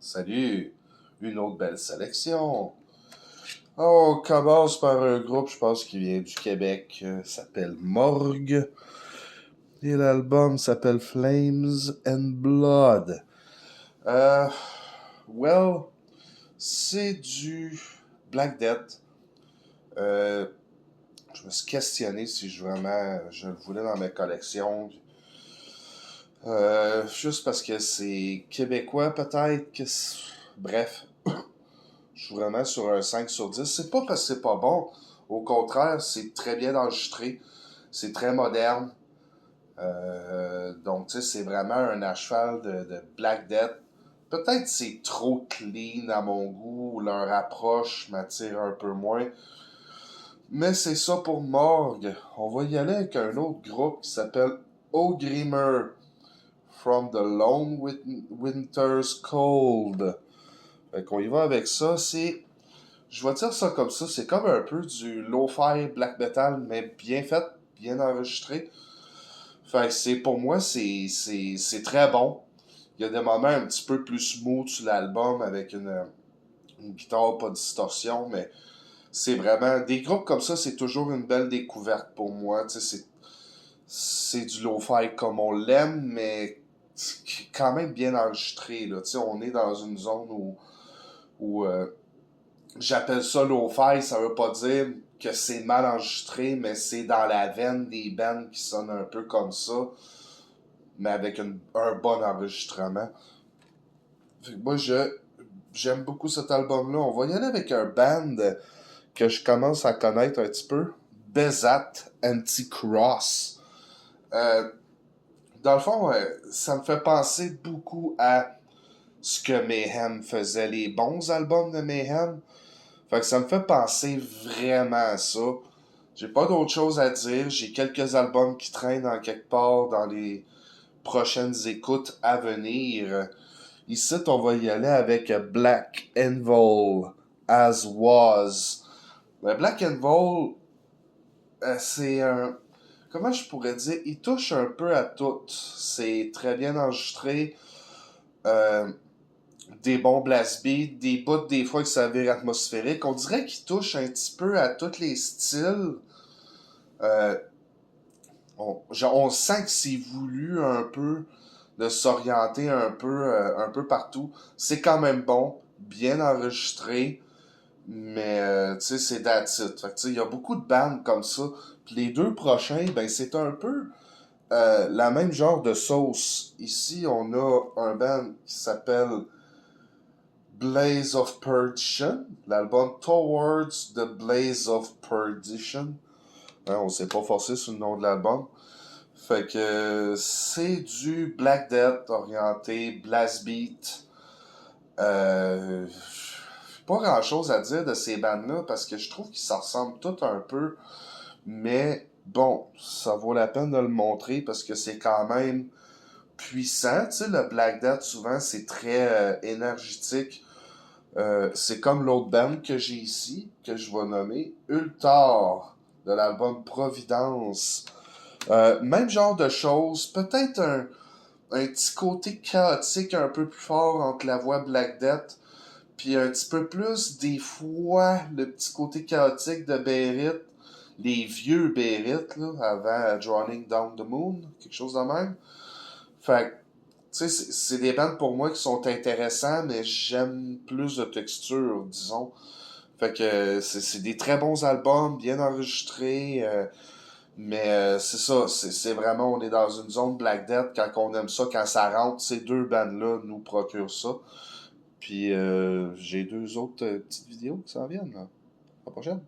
Salut! Une autre belle sélection. On commence par un groupe, je pense, qui vient du Québec, s'appelle Morgue. Et l'album s'appelle Flames and Blood. Euh, well, c'est du Black Death. Je me suis questionné si je le voulais dans mes collections. Juste parce que c'est québécois, peut-être. Bref, je suis vraiment sur un 5 sur 10. C'est pas parce que c'est pas bon. Au contraire, c'est très bien enregistré. C'est très moderne. Donc, tu sais, c'est vraiment un à cheval de Black Death. Peut-être c'est trop clean à mon goût, ou leur approche m'attire un peu moins. Mais c'est ça pour Morgue. On va y aller avec un autre groupe qui s'appelle Ogrimer. From the Long Winter's Cold. Fait qu'on y va avec ça. Je vais dire ça comme ça. C'est comme un peu du lo-fi black metal, mais bien fait, bien enregistré. Fait que pour moi, c'est très bon. Il y a des moments un petit peu plus smooth sur l'album avec une guitare, pas de distorsion, mais c'est vraiment. Des groupes comme ça, c'est toujours une belle découverte pour moi. Tu sais, c'est du lo-fi comme on l'aime, mais quand même bien enregistré. Là. Tu sais, on est dans une zone où j'appelle ça lo-fi, ça veut pas dire que c'est mal enregistré, mais c'est dans la veine des bands qui sonnent un peu comme ça, mais avec un bon enregistrement. Fait que moi, j'aime beaucoup cet album-là. On va y aller avec un band que je commence à connaître un petit peu. Bezat Anti-Cross. Dans le fond, ça me fait penser beaucoup à ce que Mayhem faisait, les bons albums de Mayhem. Fait que ça me fait penser vraiment à ça. J'ai pas d'autre chose à dire. J'ai quelques albums qui traînent en quelque part dans les prochaines écoutes à venir. Ici, on va y aller avec Black Envol, As Was. Black Envol, c'est un... Comment je pourrais dire? Il touche un peu à tout. C'est très bien enregistré. Euh, des bons blast beats, des bouts des fois qui s'avèrent atmosphériques. On dirait qu'il touche un petit peu à tous les styles. Euh, on sent que c'est voulu un peu de s'orienter un peu partout. C'est quand même bon, bien enregistré, mais tu sais, c'est that's it. Fait que, tu sais, il y a beaucoup de bandes comme ça. Puis les deux prochains, ben c'est un peu la même genre de sauce. Ici, on a un band qui s'appelle Blaze of Perdition, l'album Towards the Blaze of Perdition. Hein, on s'est pas forcé sur le nom de l'album. Fait que c'est du Black Death orienté blast beat. Euh, pas grand chose à dire de ces bandes-là parce que je trouve qu'ils s'en ressemblent tous un peu. Mais bon, ça vaut la peine de le montrer parce que c'est quand même puissant. Tu sais, le Black Death, souvent, c'est très énergétique. C'est comme l'autre band que j'ai ici, que je vais nommer Ultar, de l'album Providence. Même genre de choses, peut-être un petit côté chaotique un peu plus fort entre la voix Black Death, puis un petit peu plus, des fois, le petit côté chaotique de Beirut, les vieux Beirut, là, avant Drawing Down the Moon, quelque chose de même. Fait que, tu sais, c'est des bandes pour moi qui sont intéressants, mais j'aime plus de texture, disons. Fait que c'est des très bons albums, bien enregistrés, mais c'est ça, c'est vraiment, on est dans une zone Black Death, quand on aime ça, quand ça rentre, ces deux bandes-là nous procurent ça. Puis j'ai deux autres petites vidéos qui s'en viennent, là. À la prochaine.